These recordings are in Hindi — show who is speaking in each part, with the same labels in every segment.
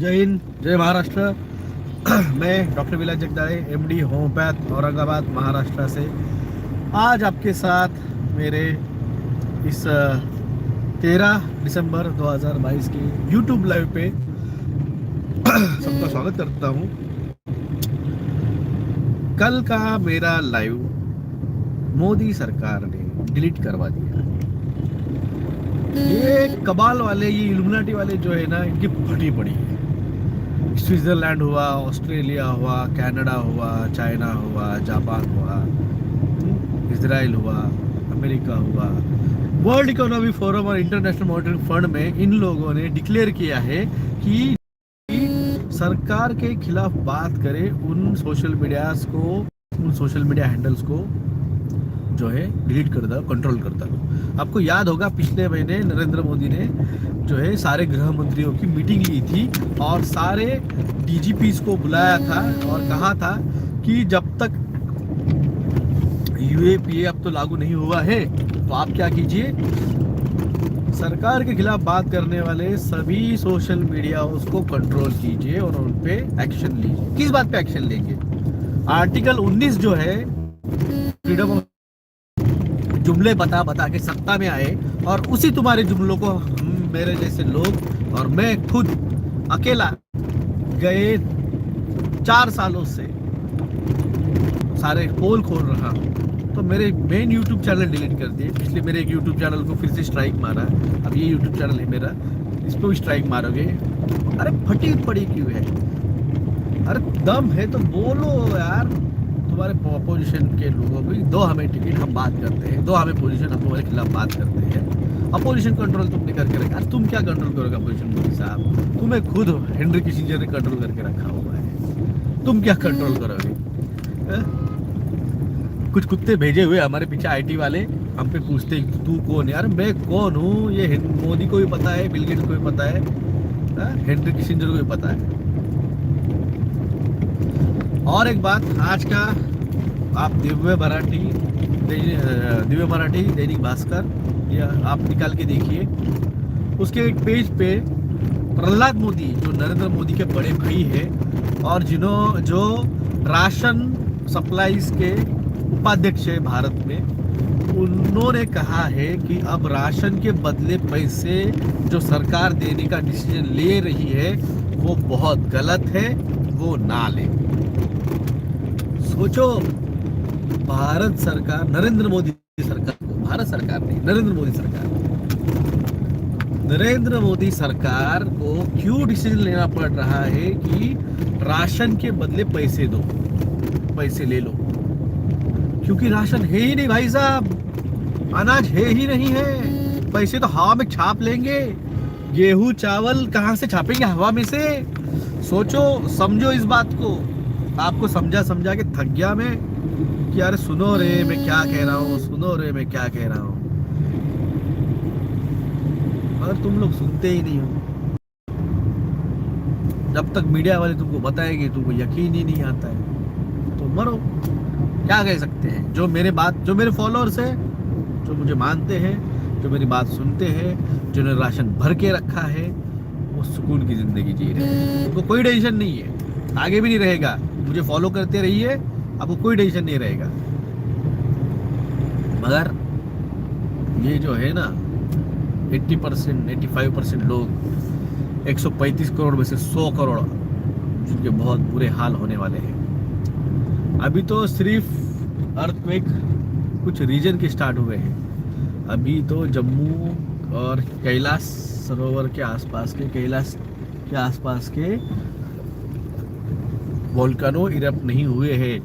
Speaker 1: जय हिंद, जय महाराष्ट्र। मैं डॉक्टर विलास जगदाळे, एमडी होम्योपैथ, औरंगाबाद महाराष्ट्र से आज आपके साथ मेरे इस 13 दिसंबर 2022 के यूट्यूब लाइव पे सबका स्वागत करता हूँ। कल का मेरा लाइव मोदी सरकार ने डिलीट करवा दिया। ये कबाल वाले, ये इल्यूमिनाटी वाले जो है ना, इनकी फटी पड़ी है। स्विट्जरलैंड हुआ, ऑस्ट्रेलिया हुआ, कनाडा हुआ, चाइना हुआ, जापान हुआ, इजराइल हुआ, अमेरिका हुआ, वर्ल्ड इकोनॉमिक फोरम और इंटरनेशनल मॉनेटरी फंड में इन लोगों ने डिक्लेयर किया है कि सरकार के खिलाफ बात करे उन सोशल मीडिया हैंडल्स को जो है डिलीट कर दो, कंट्रोल करता दो। आपको याद होगा पिछले महीने नरेंद्र मोदी ने जो है सारे गृह मंत्रियों की मीटिंग ली थी और सारे डीजीपीस को बुलाया था और कहा था कि जब तक यूएपीए अब तो लागू नहीं हुआ है तो आप क्या कीजिए, सरकार के खिलाफ बात करने वाले सभी सोशल मीडिया उसको कंट्रोल कीजिए और उन पे एक्शन लीजिए। किस बात पे एक्शन लेंगे? आर्टिकल 19 जो है, फ्रीडम ऑफ जुमले बता के सत्ता में आए और उसी तुम्हारे जुमलों को हम, मेरे जैसे लोग और मैं खुद अकेला गए 4 सालों से सारे पोल खोल रहा हूँ। तो मेरे मेन यूट्यूब चैनल डिलीट कर दिए। पिछले मेरे एक यूट्यूब चैनल को फिर से स्ट्राइक मारा। अब ये यूट्यूब चैनल है मेरा, इस पर भी स्ट्राइक मारोगे। अरे फटी पड़ी क्यों है? अरे दम है तो बोलो यार। तुम्हारे अपोजिशन के लोगों को दो हमें टिकट, हम बात करते हैं, दो हमें पोजीशन, हम तुम्हारे खिलाफ बात करते हैं। अपोजिशन कंट्रोल तुमने करके रखा। तुम क्या कंट्रोल करोगे अपोजिशन मोदी साहब? तुम्हें खुद हेनरी किसिंजर ने कंट्रोल करके रखा हुआ है, तुम क्या कंट्रोल करोगे? कुछ कुत्ते भेजे हुए हमारे पीछे आईटी वाले हम पे पूछते तू कौन है? यार मैं कौन हूँ ये मोदी को भी पता है, बिल गेट्स को भी पता है, हेनरी किसिंजर को भी पता है। और एक बात, आज का आप दिव्य मराठी दैनिक भास्कर या आप निकाल के देखिए, उसके एक पेज पे प्रहलाद मोदी जो नरेंद्र मोदी के बड़े भाई है और जो राशन सप्लाईज के उपाध्यक्ष है भारत में, उन्होंने कहा है कि अब राशन के बदले पैसे जो सरकार देने का डिसीजन ले रही है वो बहुत गलत है, वो ना ले। सोचो, भारत सरकार, नरेंद्र मोदी सरकार को, भारत सरकार नहीं, नरेंद्र मोदी सरकार को क्यों डिसीजन लेना पड़ रहा है कि राशन के बदले पैसे दो, पैसे ले लो? क्योंकि राशन है ही नहीं भाई साहब, अनाज है ही नहीं है। पैसे तो हवा में छाप लेंगे। गेहूं चावल कहां से छापेंगे? हवा में से। सोचो, समझो इस बात को। आपको समझा के थक गया मैं कि यार सुनो रे मैं क्या कह रहा हूँ, सुनो रे मैं क्या कह रहा हूँ, और तुम लोग सुनते ही नहीं हो। जब तक मीडिया वाले तुमको बताएंगे तुमको यकीन ही नहीं आता है तो मरो। क्या कह सकते हैं? जो मेरे फॉलोअर्स है, जो मुझे मानते हैं, जो मेरी बात सुनते हैं, जिन्होंने राशन भर के रखा है, वो सुकून की जिंदगी जी रहे हैं। उनको कोई टेंशन नहीं है, आगे भी नहीं रहेगा। मुझे फॉलो करते रहिए, आपको कोई टेंशन नहीं रहेगा। मगर ये जो है ना 80%, 85% लोग, 135 करोड़ में से 100 करोड़ जिनके बहुत बुरे हाल होने वाले हैं। अभी तो सिर्फ अर्थक्वेक कुछ रीजन के स्टार्ट हुए हैं। अभी तो जम्मू और कैलाश सरोवर के आसपास के वोल्केनो इरप्ट नहीं हुए हैं।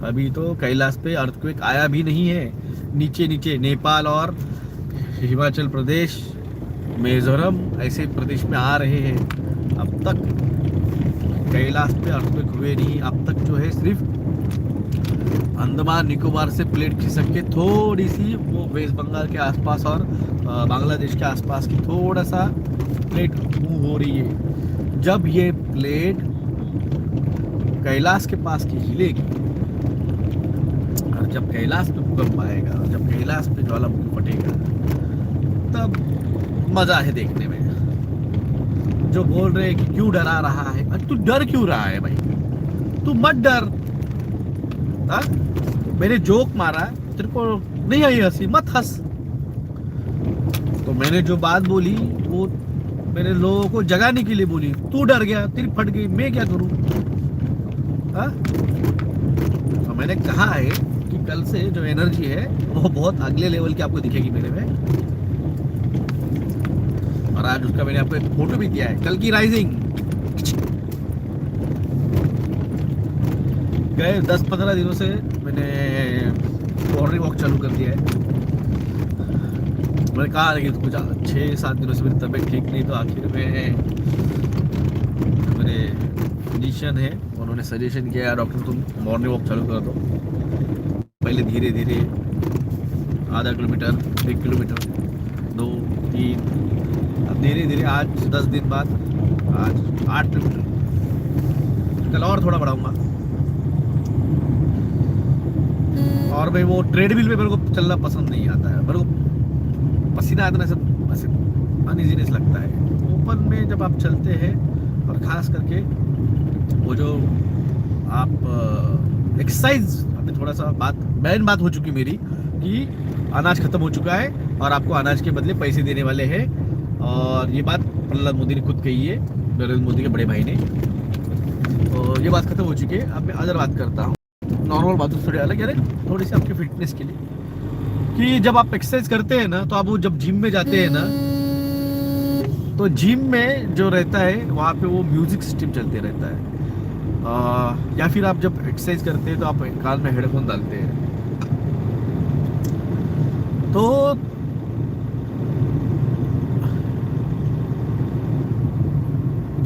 Speaker 1: अभी तो कैलाश पे अर्थक्वेक आया भी नहीं है। नीचे नेपाल और हिमाचल प्रदेश, मिजोरम ऐसे प्रदेश में आ रहे हैं। अब तक कैलाश पे अर्थक्वेक हुए नहीं। अब तक जो है सिर्फ अंडमान निकोबार से प्लेट खिसक के थोड़ी सी वो वेस्ट बंगाल के आसपास और बांग्लादेश के आसपास की थोड़ा सा प्लेट मूव हो रही है। जब ये प्लेट कैलाश के पास की हिलेगी और जब कैलाश पे भूकंप आएगा, जब कैलाश पे ज्वालामुखी फटेगा, तब मजा है देखने में। जो बोल रहे हैं कि क्यों डरा रहा है, तू डर क्यों रहा है भाई? तू मत डर। हाँ, मैंने जोक मारा, तेरे को नहीं आई हंसी, मत हंस। तो मैंने जो बात बोली वो मैंने लोगों को जगाने के लिए बोली। तू डर गया, तेरी फट गई, मैं क्या करूं? हाँ, तो मैंने कहा है कि कल से जो एनर्जी है वो बहुत अगले लेवल की आपको दिखेगी मेरे में। और आज उसका मैंने आपको एक फोटो भी दिया है, कल की राइजिंग। गए 10-15 दिनों से मैंने मॉर्निंग वॉक चालू कर दिया है। मैंने कहा लेकिन कुछ 6-7 दिनों से मेरी तबीयत ठीक नहीं, तो आखिर में मेरे फिजिशियन है, उन्होंने सजेशन किया डॉक्टर तुम मॉर्निंग वॉक चालू कर दो। पहले धीरे धीरे आधा किलोमीटर, 1 किलोमीटर, 2, 3, अब धीरे धीरे आज 10 दिन बाद आज 8 किलोमीटर, कल और थोड़ा बढ़ाऊंगा। और भाई वो ट्रेडमिल पे मेरे को चलना पसंद नहीं आता है, मेरे को पसीना आता है, ऐसे अनइजीनेस लगता है। ओपन में जब आप चलते हैं और खास करके वो जो आप एक्सरसाइज, अभी थोड़ा सा मेन बात हो चुकी मेरी कि अनाज खत्म हो चुका है और आपको अनाज के बदले पैसे देने वाले हैं। और ये बात प्रहलाद मोदी ने खुद कही है, नरेंद्र मोदी के बड़े भाई ने। तो ये बात खत्म हो चुकी है। अब मैं अदर बात करता हूँ, नॉर्मल बात थोड़ी अलग है, थोड़ी सी आपकी फिटनेस के लिए। कि जब आप एक्सरसाइज करते हैं ना, तो आप वो जब जिम में जाते हैं ना, तो जिम में जो रहता है वहाँ पे वो म्यूजिक सिस्टम चलते रहता है। या फिर आप जब एक्सरसाइज करते हैं तो आप कान में हेडफोन डालते हैं। तो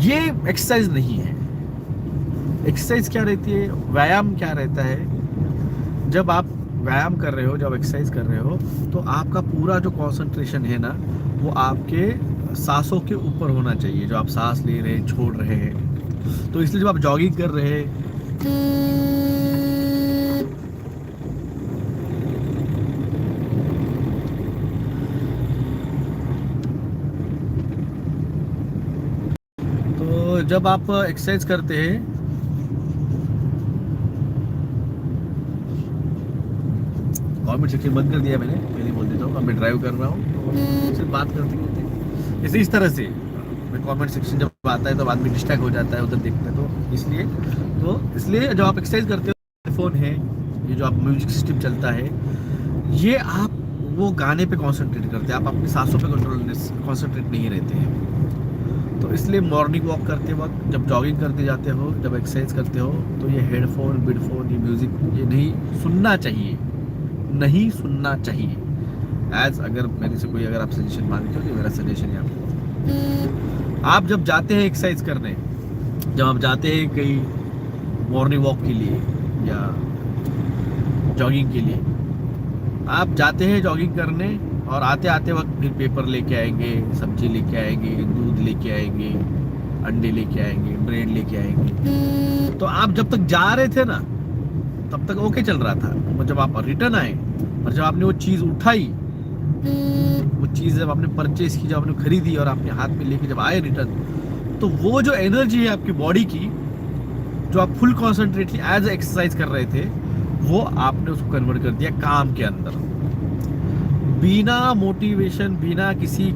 Speaker 1: ये एक्सरसाइज नहीं है। एक्सरसाइज क्या रहती है, व्यायाम क्या रहता है? जब आप व्यायाम कर रहे हो, जब एक्सरसाइज कर रहे हो, तो आपका पूरा जो कंसंट्रेशन है ना, वो आपके सांसों के ऊपर होना चाहिए, जो आप सांस ले रहे हैं, छोड़ रहे हैं। तो इसलिए जब आप जॉगिंग कर रहे हैं, तो जब आप एक्सरसाइज करते हैं, कमेंट सेक्शन बंद कर दिया मैंने, पहले बोल देता हूँ। अब मैं ड्राइव कर रहा हूँ, तो सिर्फ बात करते करते जैसे इस तरह से मैं कमेंट सेक्शन जब आता है तो आदमी डिस्ट्रैक्ट हो जाता है, उधर देखता है। तो इसलिए जब आप एक्सरसाइज करते हो, हेडफोन है, ये जो आप म्यूजिक सिस्टम चलता है, ये आप वो गाने पे कंसंट्रेट करते हैं, आप अपनी सांसों पे कंसंट्रेट नहीं रहते हैं। तो इसलिए मॉर्निंग वॉक करते वक्त, जब जॉगिंग करते जाते हो, जब एक्सरसाइज करते हो, तो ये हेडफोन बिडफोन, ये म्यूजिक, ये नहीं सुनना चाहिए, नहीं सुनना चाहिए। अगर मेरे से कोई, अगर आप सजेशन मांगते हो, तो मेरा सजेशन है आपको, आप जब जाते हैं एक्सरसाइज करने, जब आप जाते हैं कहीं मॉर्निंग वॉक के लिए या जॉगिंग के लिए, आप जाते हैं जॉगिंग करने और आते आते वक्त फिर पेपर लेके आएंगे, सब्जी लेके आएंगे, दूध लेके आएंगे, अंडे लेके आएंगे, ब्रेड लेके आएंगे। तो आप जब तक जा रहे थे ना, तब तक ओके चल रहा था। और जब आप रिटर्न आए और जब आपने वो चीज़ उठाई, वो चीज़ जब आपने परचेज की, जब आपने खरीदी और आपने हाथ में लेके जब आए रिटर्न, तो वो जो एनर्जी है आपकी बॉडी की, जो आप फुल कॉन्सेंट्रेटली एज एक्सरसाइज कर रहे थे, वो आपने उसको कन्वर्ट कर दिया काम के अंदर। बिना मोटिवेशन, बिना किसी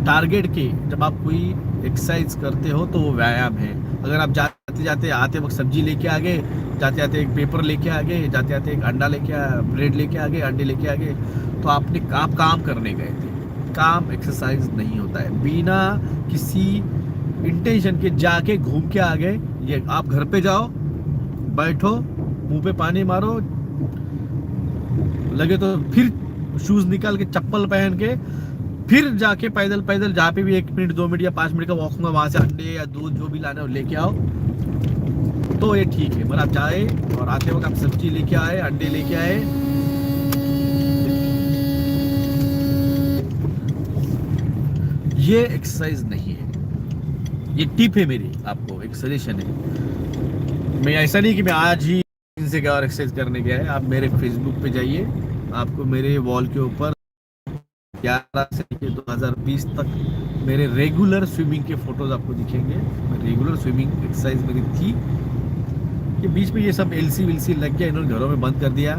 Speaker 1: टारगेट के जब आप कोई एक्सरसाइज करते हो तो वो व्यायाम है। अगर आप जाते जाते आते वक्त सब्जी लेके आ गए, जाते जाते एक पेपर लेके आ गए, जाते जाते एक अंडा लेके आ, ब्रेड लेके आ गए, अंडे लेके आ गए, तो आप काम करने गए थे। काम एक्सरसाइज नहीं होता है। बिना किसी इंटेंशन के जाके घूम के आ गए, ये आप घर पे जाओ, बैठो, मुंह पे पानी मारो, लगे तो फिर शूज निकाल के, चप्पल पहन के, फिर जाके पैदल पैदल जहाँ पे भी 1 मिनट 2 मिनट या 5 मिनट का वॉक होगा, वहां से अंडे या दूध जो भी लाना हो लेके आओ, तो ये ठीक है। पर आप जाए और आते वक्त आप सब्जी लेके आए, अंडे लेके आए, ये एक्सरसाइज नहीं है। ये टिप है मेरी, आपको एक सजेशन है। मैं ऐसा नहीं कि मैं आज ही इनसे क्या और एक्सरसाइज करने गया है। आप मेरे फेसबुक पे जाइए, आपको मेरे वॉल के ऊपर 11 से 2020 तक मेरे रेगुलर स्विमिंग के फोटोज आपको दिखेंगे। मैं रेगुलर स्विमिंग एक्सरसाइज मेरी थी। ये बीच में ये सब एलसी विलसी लग गया, इन्होंने घरों में बंद कर दिया।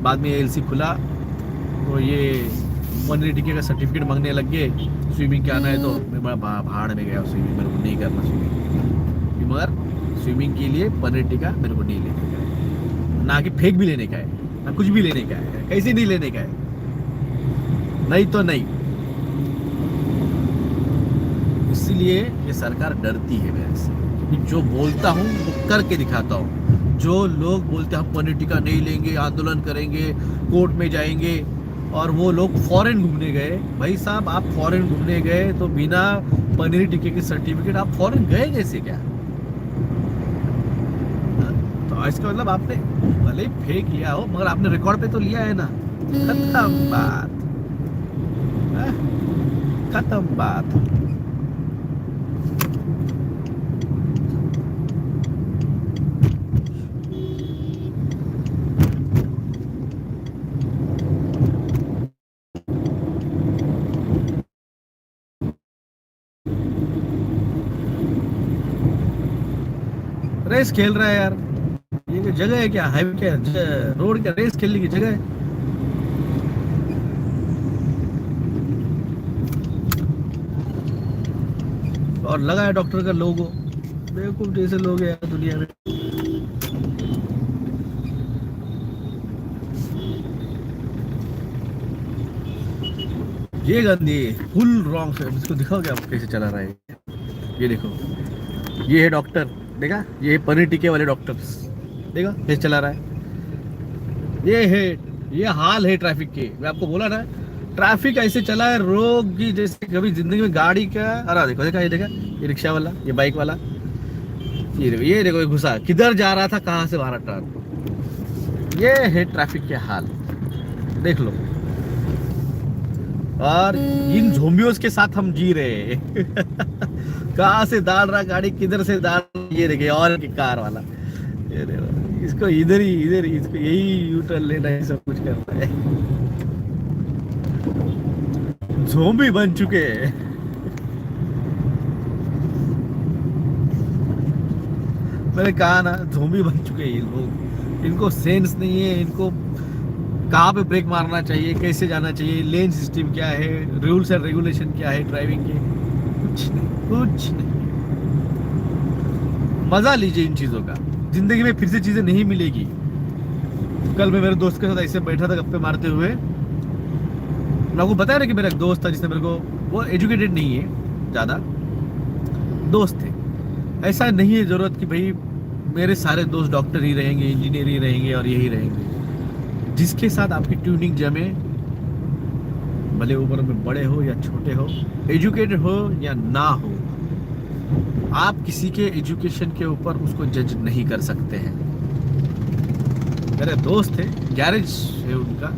Speaker 1: बाद में एलसी खुला तो ये पनीर टिक्के का सर्टिफिकेट मांगने लग गए, स्विमिंग क्या आना है। तो मैं बड़ा भाड़ में गया स्विमिंग, मेरे को नहीं करना स्विमिंग। मगर स्विमिंग के लिए पनीर टिक्का मेरे को नहीं लेने का है, ना कि फेक भी लेने का है, ना कुछ भी लेने का है, कैसे नहीं लेने का है, नहीं तो नहीं। इसीलिए ये सरकार डरती है मेरे से, क्योंकि जो बोलता हूँ वो करके दिखाता हूँ। जो लोग बोलते हैं हम पनीर टिक्का नहीं लेंगे, आंदोलन करेंगे, कोर्ट में जाएंगे, और वो लोग फॉरेन घूमने गए। भाई साहब, आप फॉरेन घूमने गए तो बिना पनीर टिक्के के सर्टिफिकेट आप फॉरेन गए कैसे क्या? तो इसका मतलब आपने भले ही फेक लिया हो, मगर आपने रिकॉर्ड पे तो लिया है ना। खत्म बात, खत्म बात। रेस खेल रहा है यार, ये जगह है क्या? हाईवे क्या? रोड क्या? रेस खेलने की जगह है? और लगा है डॉक्टर का लोगो। बेवकूफ जैसे लोग हैं यार दुनिया में। ये गंदी फुल रॉन्ग है। इसको दिखाओ क्या आप कैसे चला रहा है? ये देखो, ये है डॉक्टर, देखा? ये है पनीर टिक्के वाले डॉक्टर्स, देखा कैसे चला रहा है? ये है, ये हाल है ट्रैफिक के। मैं आपको बोला ना, ट्रैफिक ऐसे चला है रोग की जैसे कभी जिंदगी में गाड़ी का। अरे देखो, देखा? ये देखा? ये रिक्शा वाला, ये बाइक वाला, ये देखो, ये देखो, ये घुसा किधर जा रहा था, कहाँ से मारा टर्न। ये है ट्रैफिक के हाल, देख लो। और इन ज़ोंबियों के साथ हम जी रहे हैं। कहाँ से डाल रहा गाड़ी, किधर से डाल, ये देखिए, और की कार वाला, ये देखो, इसको इधर ही इसको यही यू टर्न लेना है, सब कुछ करना है। ज़ोंबी बन चुके हैं। मैंने कहा ना, ज़ोंबी बन चुके हैं ये लोग। इनको सेंस नहीं है, इनको कहाँ पे ब्रेक मारना चाहिए, कैसे जाना चाहिए, लेन सिस्टम क्या है, रूल्स एंड रेगुलेशन क्या है ड्राइविंग के, कुछ नहीं, कुछ नहीं। मजा लीजिए इन चीजों का, जिंदगी में फिर से चीजें नहीं मिलेगी। कल मैं मेरे दोस्त के साथ ऐसे बैठा था गप्पे मारते हुए। मैं आपको बताया ना कि मेरा एक दोस्त था जिसने मेरे को, वो एजुकेटेड नहीं है ज्यादा, दोस्त थे। ऐसा नहीं है जरूरत कि भाई मेरे सारे दोस्त डॉक्टर ही रहेंगे, इंजीनियर ही रहेंगे और यही रहेंगे। जिसके साथ आपकी ट्यूनिंग जमे, भले उम्र में बड़े हो या छोटे हो, एजुकेटेड हो या ना हो, आप किसी के एजुकेशन के ऊपर उसको जज नहीं कर सकते हैं। मेरे दोस्त थे, गैरेज है उनका,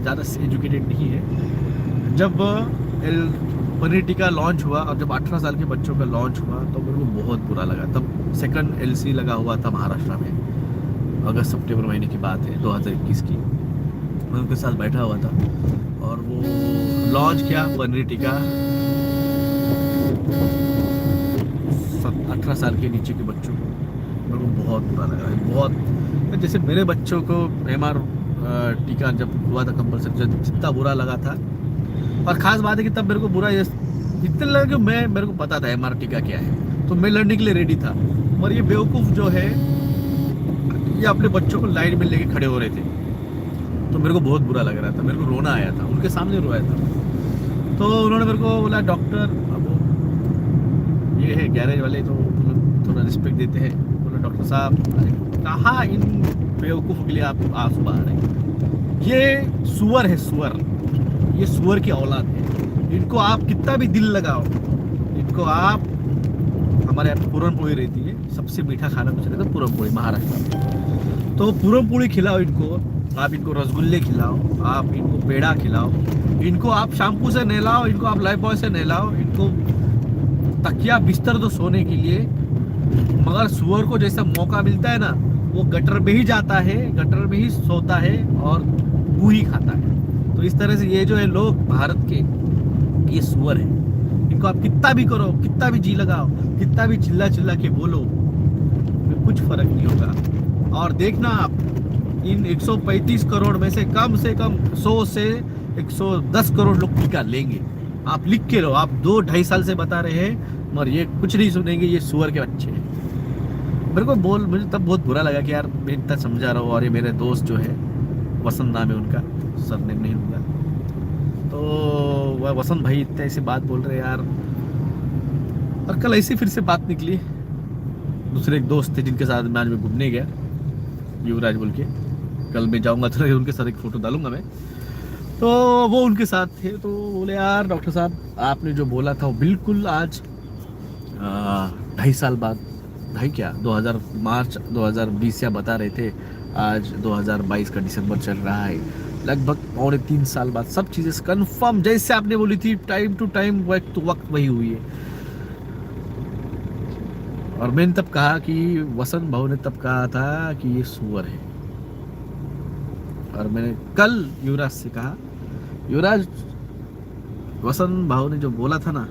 Speaker 1: ज़्यादा एजुकेटेड नहीं है। जब पनीर टिक्का लॉन्च हुआ और जब 18 साल के बच्चों का लॉन्च हुआ तो मेरे को बहुत बुरा लगा। तब सेकंड एलसी लगा हुआ था महाराष्ट्र में, अगस्त सितंबर महीने की बात है 2021 की। मैं उनके साथ बैठा हुआ था और वो लॉन्च किया पनीर टिक्का। 18 साल के नीचे के बच्चों को, मेरे को बहुत बुरा लगा। बहुत, जैसे मेरे बच्चों को MR टीका जब हुआ था कंपल्सरी, जब जितना बुरा लगा था। और ख़ास बात है कि तब मेरे को बुरा इतना लगा कि मेरे को पता था MR टीका क्या है, तो मैं लड़ने के लिए रेडी था। और ये बेवकूफ़ जो है, ये अपने बच्चों को लाइन में लेके खड़े हो रहे थे, तो मेरे को बहुत बुरा लग रहा था, मेरे को रोना आया था, उनके सामने रोया था। तो उन्होंने मेरे को बोला, डॉक्टर, अब ये है गैरेज वाले तो थोड़ा रिस्पेक्ट देते हैं, बोला डॉक्टर साहब कहाँ इन बेवकूफ़ों के लिए आप आंसू बहा रहे हैं? ये सुअर है, सुअर, ये सुअर की औलाद है। इनको आप कितना भी दिल लगाओ, इनको आप, हमारे यहाँ पूरन पोली रहती है, सबसे मीठा खाना कुछ रहता है पूरन पोली महाराष्ट्र में, तो पूरन पोली खिलाओ इनको, आप इनको रसगुल्ले खिलाओ, आप इनको पेड़ा खिलाओ, इनको आप शैम्पू से नहलाओ, इनको आप लाइफ बॉय से नहलाओ, इनको तकिया बिस्तर दो सोने के लिए। मगर सुअर को जैसा मौका मिलता है ना, वो गटर में ही जाता है, गटर में ही सोता है और गू ही खाता है। तो इस तरह से ये जो है लोग भारत के, ये सुअर है, इनको आप कितना भी करो, कितना भी जी लगाओ, कितना भी चिल्ला चिल्ला के बोलो, कुछ फर्क नहीं होगा। और देखना आप, इन 135 करोड़ में से कम 100 से 110 करोड़ लोग टीका लेंगे। आप लिख के लो, आप 2-2.5 साल से बता रहे हैं मगर ये कुछ नहीं सुनेंगे, ये सुअर के बच्चे हैं। मुझे तब बहुत बुरा लगा कि यार मैं इतना समझा रहा हूँ और ये मेरे दोस्त जो है, वसंत नाम है उनका, सरनेम नहीं होगा, तो वह वसंत भाई इतने ऐसी बात बोल रहे यार। और कल ऐसी फिर से बात निकली, दूसरे एक दोस्त थे जिनके साथ मैं आज में घूमने गया, युवराज बोल के, कल मैं जाऊंगा तो उनके साथ एक फोटो डालूंगा मैं, तो वो उनके साथ थे, तो बोले यार डॉक्टर साहब आपने जो बोला था वो बिल्कुल आज 2.5 साल बाद, ढाई क्या 2000 मार्च 2020 या बता रहे थे, आज 2022 का दिसंबर चल रहा है, लगभग 3.5 साल बाद सब चीजें कंफर्म जैसे आपने बोली थी, टाइम टू टाइम वक्त टू वक्त वही हुई है। और मैंने तब कहा कि वसंत भाऊ ने तब कहा था कि ये सुअर है, और मैंने कल युवराज से कहा, युवराज वसंत भाऊ ने जो बोला था ना,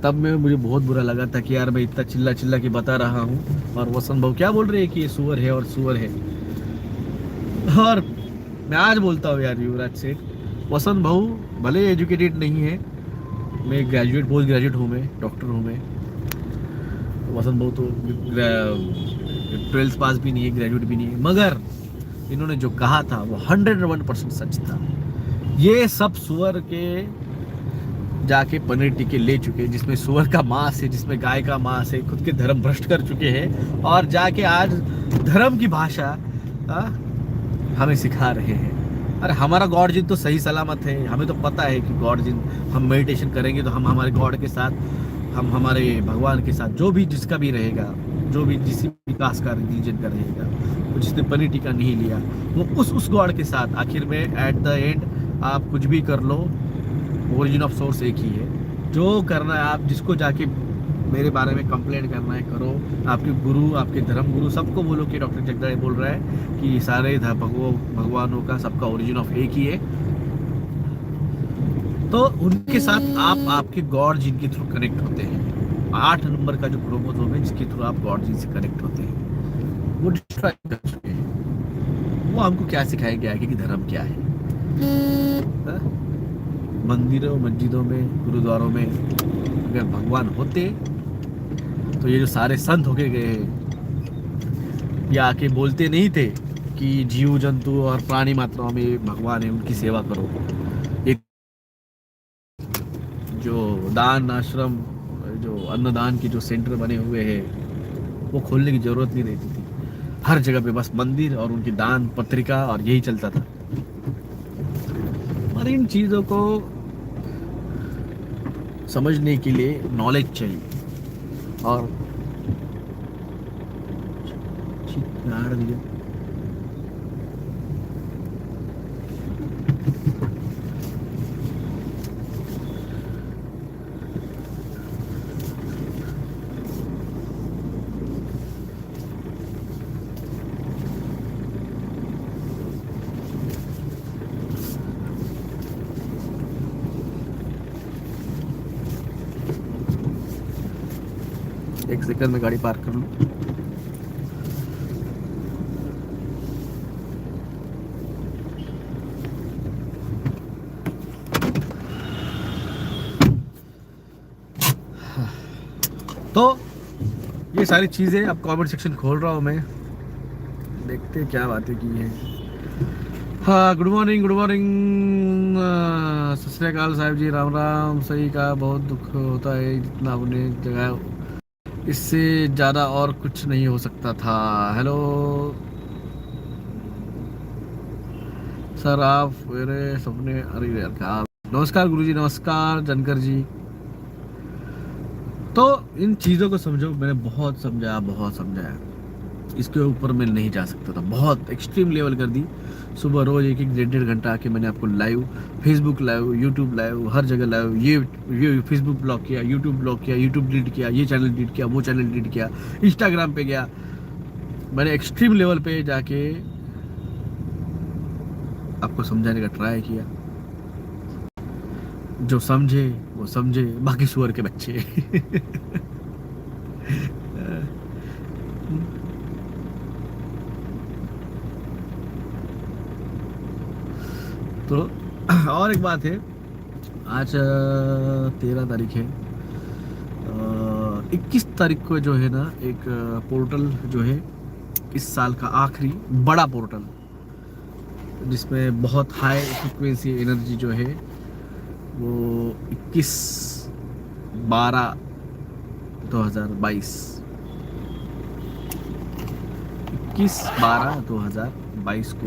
Speaker 1: तब में मुझे बहुत बुरा लगा था कि यार मैं इतना चिल्ला चिल्ला के बता रहा हूँ और वसंत भाऊ क्या बोल रहे हैं कि ये सुअर है और सुअर है। और मैं आज बोलता हूँ यार युवराज से, वसंत भाऊ भले एजुकेटेड नहीं है, मैं ग्रेजुएट पोस्ट ग्रेजुएट हूँ, मैं डॉक्टर हूँ, मैं वसंत भाऊ तो 12th पास भी नहीं है, ग्रेजुएट भी नहीं है, मगर इन्होंने जो कहा था वो 101% सच था। ये सब सुअर के जाके पनीर टिक्के ले चुके, जिसमें सुअर का मांस है, जिसमें गाय का मांस है, खुद के धर्म भ्रष्ट कर चुके हैं और जाके आज धर्म की भाषा हमें सिखा रहे हैं। अरे हमारा गॉड जिन तो सही सलामत है, हमें तो पता है कि गॉड जिन, हम मेडिटेशन करेंगे तो हम हमारे गॉड के साथ, हम हमारे भगवान के साथ, जो भी जिसका भी रहेगा, जो भी जिस विकास का रिलीजन का रहेगा, तो जिसने पनीर टिक्का नहीं लिया वो उस गॉड के साथ आखिर में एट द एंड आप कुछ भी कर लो, ओरिजिन ऑफ सोर्स एक ही है। जो करना है आप, जिसको जाके मेरे बारे में कंप्लेंट करना है करो, आपके गुरु, आपके धर्म गुरु सबको बोलो कि डॉक्टर जगदाळे बोल रहा है कि सारे भगवानों का सबका ओरिजिन ऑफ एक ही है, तो उनके साथ आप आपके गॉड जिनके थ्रू कनेक्ट होते हैं, 8 नंबर का जो क्रोमोसोम है जिसके थ्रू आप गॉड जिन से कनेक्ट होते हैं, वो डिस्ट्रॉय कर चुके हैं। वो हमको क्या सिखाया गया है कि धर्म क्या है। मंदिरों, मस्जिदों में, गुरुद्वारों में अगर भगवान होते तो ये जो सारे संत होके गए ये आके बोलते नहीं थे कि जीव जंतु और प्राणी मात्राओं में भगवान है, उनकी सेवा करो। एक जो दान आश्रम, जो अन्नदान के जो सेंटर बने हुए हैं वो खोलने की जरूरत नहीं रहती थी, हर जगह पे बस मंदिर और उनकी दान पत्रिका और यही चलता था। और इन चीजों को समझने के लिए नॉलेज चाहिए। और एक सेकंड में गाड़ी पार्क कर लूं। तो ये सारी चीजें अब कमेंट सेक्शन खोल रहा हूं मैं, देखते क्या बातें की है। हाँ, गुड मॉर्निंग, गुड मॉर्निंग, सत श्री अकाल साहिब जी, राम राम। सही कहा, बहुत दुख होता है जितना आपने जगह, इससे ज़्यादा और कुछ नहीं हो सकता था। हेलो सर, आप मेरे सपने, अरे यार क्या, नमस्कार गुरुजी, नमस्कार जानकर जी। तो इन चीज़ों को समझो, मैंने बहुत समझाया, इसके ऊपर मैं नहीं जा सकता था, बहुत एक्सट्रीम लेवल कर दी। सुबह रोज 1-1, 1.5 घंटा आके मैंने आपको live, Facebook live, YouTube live, हर जगह लाइव, ये फेसबुक ब्लॉक किया, यूट्यूब ब्लॉक किया, यूट्यूब डिलीट किया, ये चैनल डिलीट किया, वो चैनल डिलीट किया, इंस्टाग्राम पे गया, मैंने एक्सट्रीम लेवल पे जाके आपको समझाने का ट्राई किया। जो समझे वो समझे बाकी सुअर के बच्चे। तो और एक बात है, आज 13 तारीख है। 21 तारीख को जो है ना एक पोर्टल जो है इस साल का आखिरी बड़ा पोर्टल, जिसमें बहुत हाई फ्रिक्वेंसी एनर्जी जो है वो 21/12/2022 21/12/2022 को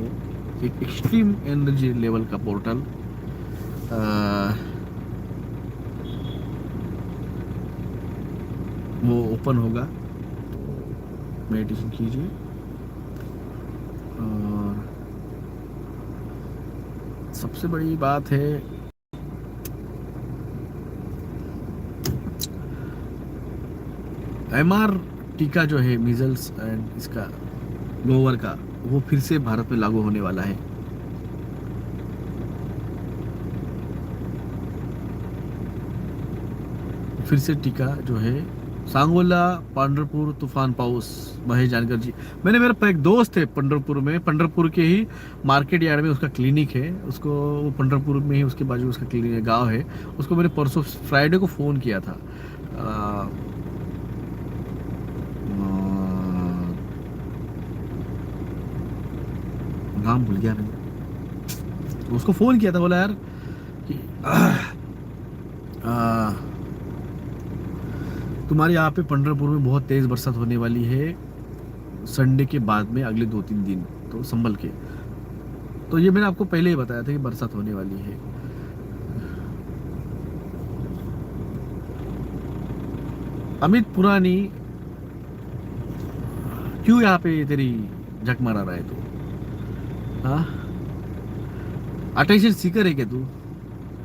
Speaker 1: एक एक्सट्रीम एनर्जी लेवल का पोर्टल वो ओपन होगा। मेडिटेशन कीजिए और सबसे बड़ी बात है MR टीका जो है मीजल्स एंड इसका लोअर का, वो फिर से भारत में लागू होने वाला है। फिर से टीका जो है सांगोला, पंढरपुर, तूफान पाउस, महेश जानकर जी। मेरा एक दोस्त है पंढरपुर में, पंढरपुर के ही मार्केट यार्ड में उसका क्लिनिक है। उसको वो पंढरपुर में ही उसके बाजू उसका क्लिनिक गांव है। उसको मैंने परसों फ्राइडे को फ़ोन किया था। नाम भूल गया मैंने। उसको फ़ोन किया था, बोला यार कि तुम्हारे यहाँ पे पंढरपुर में बहुत तेज़ बरसात होने वाली है संडे के बाद में, अगले 2-3 दिन, तो संभल के। तो ये मैंने आपको पहले ही बताया था कि बरसात होने वाली है। अमित पुरानी क्यों यहाँ पे तेरी झक मारा रहा है तू? हाँ, अटेंशन सीकर है क्या तू?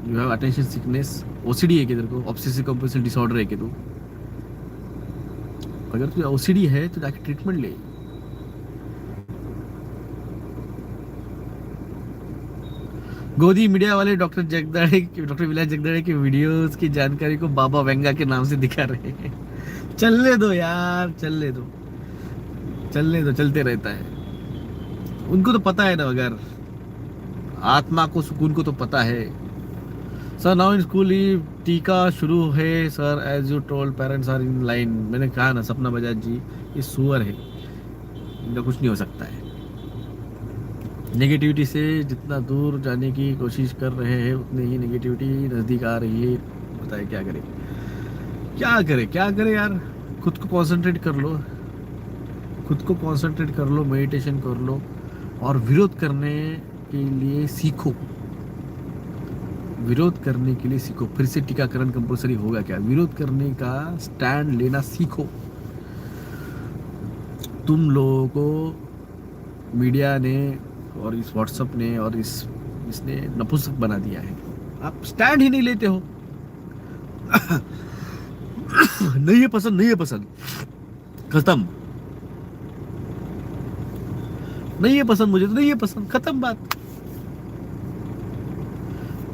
Speaker 1: You have attention sickness, OCD है क्या तेरे को? ऑब्सेसिव कंपल्सिव डिसऑर्डर है क्या तू? अगर तुझे OCD है तो जाके ट्रीटमेंट ले। गोदी मीडिया वाले डॉक्टर विलास जगदाड़े के वीडियोस की जानकारी को बाबा वेंगा के नाम से दिखा रहे हैं। चलने दो यार, चलने दो, चलते रहता है। उनको तो पता है ना, अगर आत्मा को सुकून को तो पता है। सर नाउ इन स्कूल टीका शुरू है sir, as you told parents are in line. मैंने कहा ना सपना बजाज जी, ये सुअर है, इनका कुछ नहीं हो सकता है। नेगेटिविटी से जितना दूर जाने की कोशिश कर रहे हैं उतनी ही नेगेटिविटी नज़दीक आ रही है। बताए क्या करे यार। खुद को कंसंट्रेट कर लो, मेडिटेशन कर लो और विरोध करने के लिए सीखो। फिर से टीकाकरण कंपलसरी होगा क्या? विरोध करने का स्टैंड लेना सीखो। तुम लोगों को मीडिया ने और इस व्हाट्सएप ने और इसने नपुंसक बना दिया है। आप स्टैंड ही नहीं लेते हो। नहीं है पसंद, खत्म। नहीं है पसंद, मुझे तो नहीं है पसंद, खत्म बात।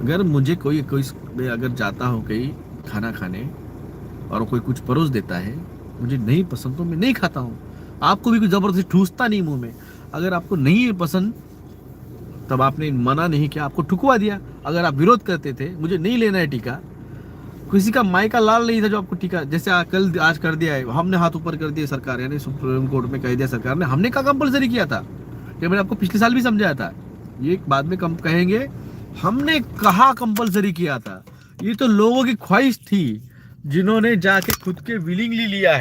Speaker 1: अगर मुझे कोई अगर जाता हो कहीं खाना खाने और कोई कुछ परोस देता है, मुझे नहीं पसंद तो मैं नहीं खाता हूँ। आपको भी कुछ जबरदस्ती ठूसता नहीं मुंह में। अगर आपको नहीं है पसंद तब आपने मना नहीं किया, आपको ठुकवा दिया। अगर आप विरोध करते थे, मुझे नहीं लेना है टीका, किसी का माई का लाल नहीं था जो आपको टीका, जैसे आज कर दिया है, हमने हाथ ऊपर कर दिया सरकार, यानी सुप्रीम कोर्ट में कह दिया सरकार ने, हमने क्या कंपलसरी किया था? ये मैंने आपको पिछले साल भी समझाया था। ये बाद में कम कहेंगे हमने कहा कंपलसरी किया था। ये तो लोगों की ख्वाहिश थी, जिन्होंने जाके खुद के विलिंगली लिया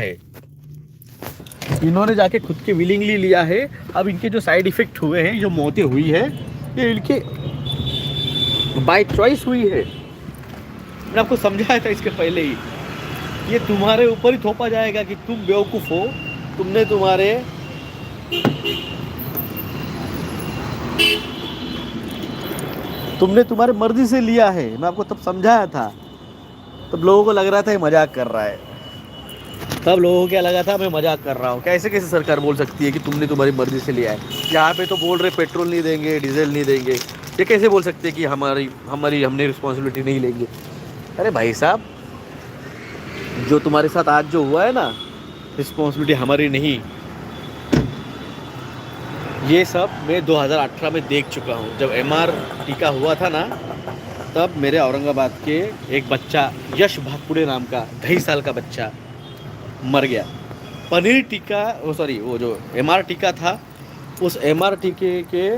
Speaker 1: है। अब इनके जो साइड इफेक्ट हुए हैं, जो मौतें हुई है, ये इनके बाय चॉइस हुई है। मैंने आपको समझाया था इसके पहले ही। ये तुम्हारे ऊपर ही थोपा जाएगा कि तुम बेवकूफ हो, तुमने तुम्हारे मर्जी से लिया है। मैं आपको तब समझाया था, तब लोगों को लग रहा था ये मजाक कर रहा है। तब लोगों को क्या लगा था, मैं मजाक कर रहा हूँ। कैसे सरकार बोल सकती है कि तुमने तुम्हारी मर्जी से लिया है? यहाँ पे तो बोल रहे पेट्रोल नहीं देंगे, डीजल नहीं देंगे। ये कैसे बोल सकते हैं कि हमने रिस्पॉन्सिबिलिटी नहीं लेंगे? अरे भाई साहब, जो तुम्हारे साथ आज जो हुआ है ना, रिस्पॉन्सिबिलिटी हमारी नहीं। ये सब मैं 2018 में देख चुका हूँ। जब MR टीका हुआ था ना, तब मेरे औरंगाबाद के एक बच्चा, यश भातपुड़े नाम का 2.5 साल का बच्चा मर गया। पनीर टीका, वो सॉरी, वो जो MR टीका था, उस MR टीके के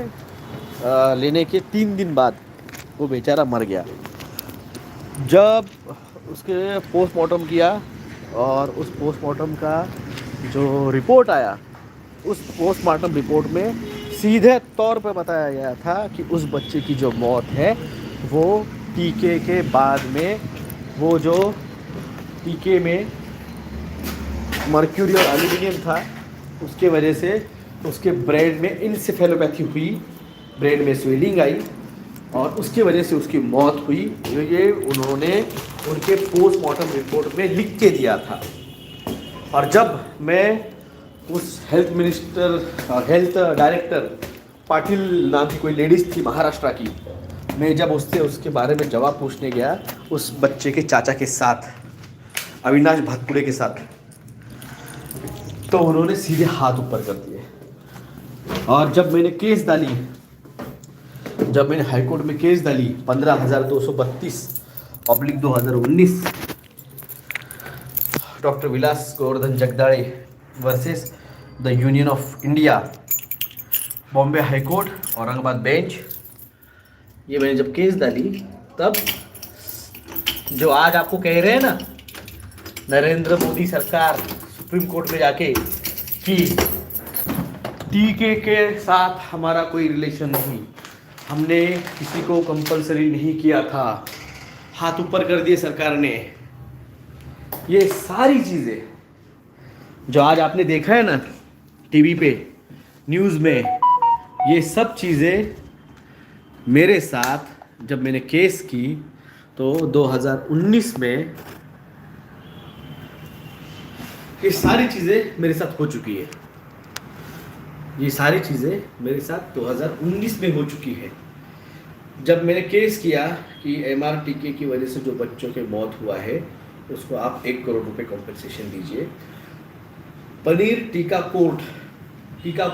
Speaker 1: लेने के 3 दिन बाद वो बेचारा मर गया। जब उसके पोस्टमार्टम किया और उस पोस्टमार्टम का जो रिपोर्ट आया, उस पोस्टमार्टम रिपोर्ट में सीधे तौर पे बताया गया था कि उस बच्चे की जो मौत है वो टीके के बाद में, वो जो टीके में मर्क्यूरी और एल्यूमिनियम था, उसके वजह से उसके ब्रेन में इंसेफेलोपैथी हुई, ब्रेन में स्वेलिंग आई और उसकी वजह से उसकी मौत हुई। ये उन्होंने उनके पोस्टमार्टम रिपोर्ट में लिख के दिया था। और जब मैं उस हेल्थ डायरेक्टर पाटिल नाम की कोई लेडीज़ थी महाराष्ट्र की, मैं जब उससे उसके बारे में जवाब पूछने गया, उस बच्चे के चाचा के साथ, अविनाश भातपुड़े के साथ, तो उन्होंने सीधे हाथ ऊपर कर दिए। और जब मैंने केस डाली, जब मैंने हाईकोर्ट में केस डाली 15,232/2019 doctor Vilas Govardhan Jagdale versus the union of India, Bombay high court Aurangabad bench, ये मैंने जब केस डाली, तब जो आज आपको कह रहे हैं ना नरेंद्र मोदी सरकार सुप्रीम कोर्ट में जाके कि टीके के साथ हमारा कोई रिलेशन नहीं, हमने किसी को कंपलसरी नहीं किया था, हाथ ऊपर कर दिए सरकार ने, ये सारी चीज़ें जो आज आपने देखा है ना टीवी पे, न्यूज़ में, ये सब चीज़ें मेरे साथ जब मैंने केस की तो 2019 में ये सारी चीज़ें मेरे साथ हो चुकी है। ये सारी चीज़ें मेरे साथ 2019 में हो चुकी है। जब मैंने केस किया कि MR टीके की वजह से जो बच्चों के मौत हुआ है उसको आप 1 करोड़ रुपए कॉम्पेंसेशन दीजिए, पनीर टीका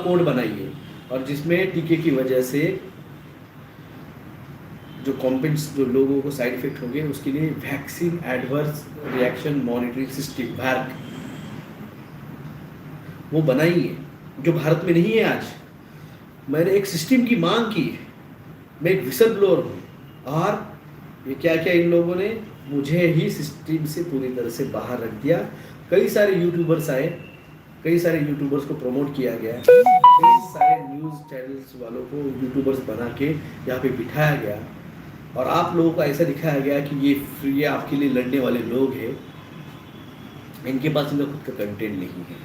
Speaker 1: कोड बनाइए, और जिसमें टीके की वजह से जो लोगों को साइड इफेक्ट होंगे उसके लिए vaccine adverse reaction monitoring system वैर्क वो बनाइए, जो भारत में नहीं है। आज मैंने एक सिस्टम की मांग की, मैं एक विसल ब्लोअर हूँ, और ये क्या क्या इन लोगों ने मुझे ही सिस्टम से पूरी तरह से बाहर रख दिया। कई सारे यूट्यूबर्स आए, कई सारे यूट्यूबर्स को प्रमोट किया गया, कई सारे न्यूज़ चैनल्स वालों को यूट्यूबर्स बना के यहाँ पे बिठाया गया, और आप लोगों को ऐसा दिखाया गया कि ये आपके लिए लड़ने वाले लोग हैं, इनके पास इनका खुद का कंटेंट नहीं है।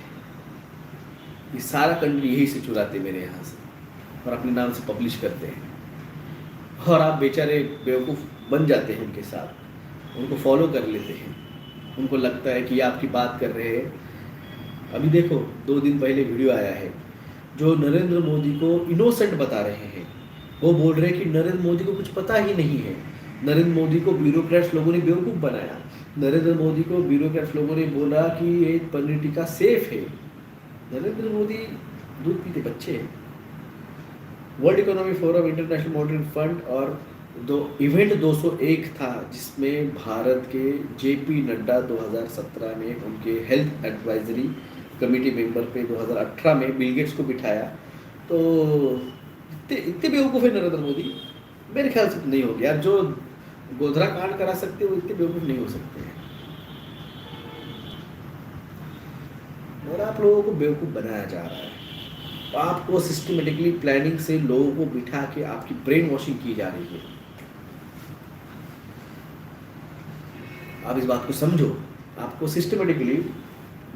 Speaker 1: ये सारा कंटेंट यही से चुराते मेरे यहाँ से और अपने नाम से पब्लिश करते हैं, और आप बेचारे बेवकूफ़ बन जाते हैं उनके साथ, उनको फॉलो कर लेते हैं, उनको लगता है कि ये आपकी बात कर रहे हैं। अभी देखो 2 दिन पहले वीडियो आया है जो नरेंद्र मोदी को इनोसेंट बता रहे हैं, वो बोल रहे हैं कि नरेंद्र मोदी को कुछ पता ही नहीं है, नरेंद्र मोदी को ब्यूरोक्रेट्स लोगों ने बेवकूफ़ बनाया, नरेंद्र मोदी को ब्यूरोक्रेट्स लोगों ने बोला कि ये पनीर टीका सेफ है। नरेंद्र मोदी दूध पीते बच्चे हैं। World economic forum, international monetary fund और इवेंट 201 था, जिसमें भारत के JP नड्डा 2017 में उनके हेल्थ एडवाइजरी कमेटी मेंबर पे 2018 में बिल गेट्स को बिठाया। तो इतने बेवकूफ़ है नरेंद्र मोदी, मेरे ख्याल से नहीं हो गया। जो गोधरा कांड करा सकते वो इतने बेवकूफ़ नहीं हो सकते हैं, और आप लोगों को बेवकूफ़ बनाया जा रहा है। आपको सिस्टमेटिकली प्लानिंग से लोगों को बिठा के आपकी ब्रेन वॉशिंग की जा रही है। आप इस बात को समझो, आपको सिस्टमेटिकली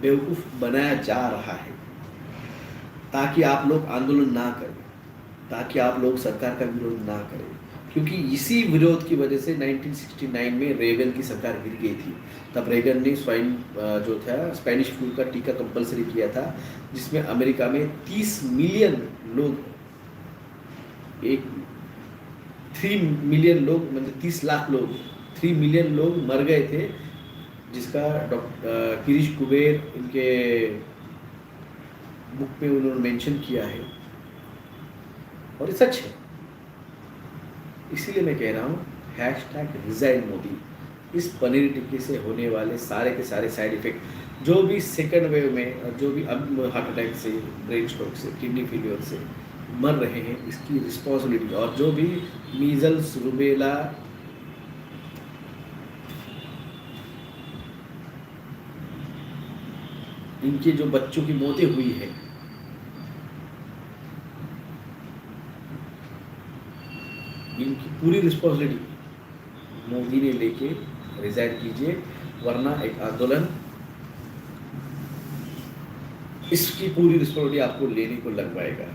Speaker 1: बेवकूफ़ बनाया जा रहा है ताकि आप लोग आंदोलन ना करें, ताकि आप लोग सरकार का विरोध ना करें, क्योंकि इसी विरोध की वजह से 1969 में रेगन की सरकार गिर गई थी। तब रेगन ने स्पेनिश फ्लू का टीका कंपलसरी किया था, जिसमें अमेरिका में 30 मिलियन लोग, 3 मिलियन लोग, मतलब 30 लाख लोग 3 मिलियन लोग मर गए थे, जिसका डॉक्टर किरीश कुबेर इनके बुक में उन्होंने मेंशन किया है, और ये सच है। इसीलिए मैं कह रहा हूँ #रिजाइन मोदी। इस पनीर टिक्की से होने वाले सारे के सारे साइड इफेक्ट, जो भी सेकंड वेव में और जो भी अब हार्ट अटैक से, ब्रेन स्ट्रोक से, किडनी फेलियर से मर रहे हैं, इसकी रिस्पॉन्सिबिलिटी, और जो भी मीजल्स, रूबेला, इनके जो बच्चों की मौतें हुई है, इनकी पूरी रिस्पॉन्सिबिलिटी मोदी ने लेके रिजाइन कीजिए, वरना एक आंदोलन, इसकी पूरी रिस्पॉन्सिबिलिटी आपको लेने को लग पाएगा।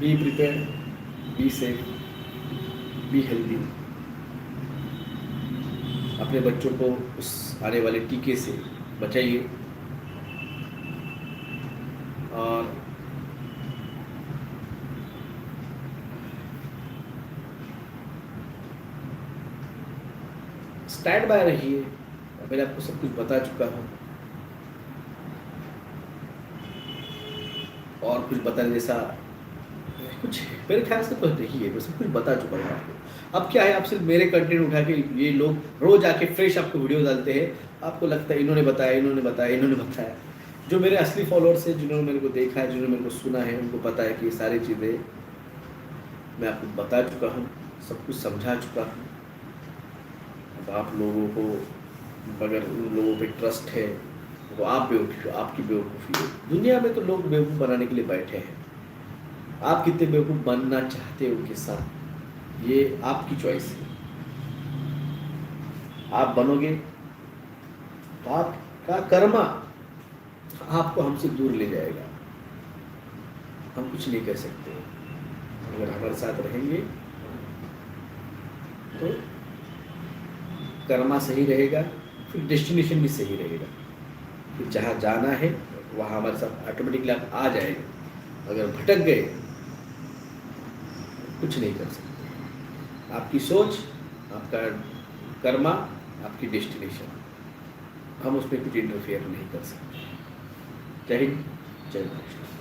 Speaker 1: Be prepare, be safe, be healthy. अपने बच्चों को उस आने वाले टीके से बचाइए, और स्टैंड बाय रहिए। मैंने आपको सब कुछ बता चुका हूँ, और कुछ बताने जैसा कुछ मेरे ख्याल से तो नहीं है, मैं सब कुछ बता चुका हूँ आपको। अब क्या है, आप सिर्फ मेरे कंटेंट उठा के, ये लोग रोज आके फ्रेश आपको वीडियो डालते हैं, आपको लगता है इन्होंने बताया, इन्होंने बताया, इन्होंने बताया। जो मेरे असली फॉलोअर्स हैं, जिन्होंने मेरे को देखा है, जिन्होंने मेरे को सुना है, उनको पता है कि ये सारी चीज़ें मैं आपको बता चुका हूँ, सब कुछ समझा चुका हूँ। अब आप लोगों को अगर उन लोगों पे ट्रस्ट है, वो आप बेवकूफ़ी, आपकी बेवकूफ़ी है। दुनिया में तो लोग बेवकूफ़ बनाने के लिए बैठे हैं, आप कितने बेवकूफ़ बनना चाहते हो उनके साथ, ये आपकी चॉइस है। आप बनोगे तो आपका कर्मा आपको हमसे दूर ले जाएगा, हम कुछ नहीं कर सकते। अगर हमारे साथ रहेंगे तो कर्मा सही रहेगा, फिर डेस्टिनेशन भी सही रहेगा, फिर जहाँ जाना है वहाँ हमारे साथ ऑटोमेटिकली आप आ जाएंगे। अगर भटक गए कुछ नहीं कर सकते। आपकी सोच, आपका कर्मा, आपकी डेस्टिनेशन, हम उसमें कुछ इंटरफेयर नहीं कर सकते। जय हिंद, जय महाराष्ट्र।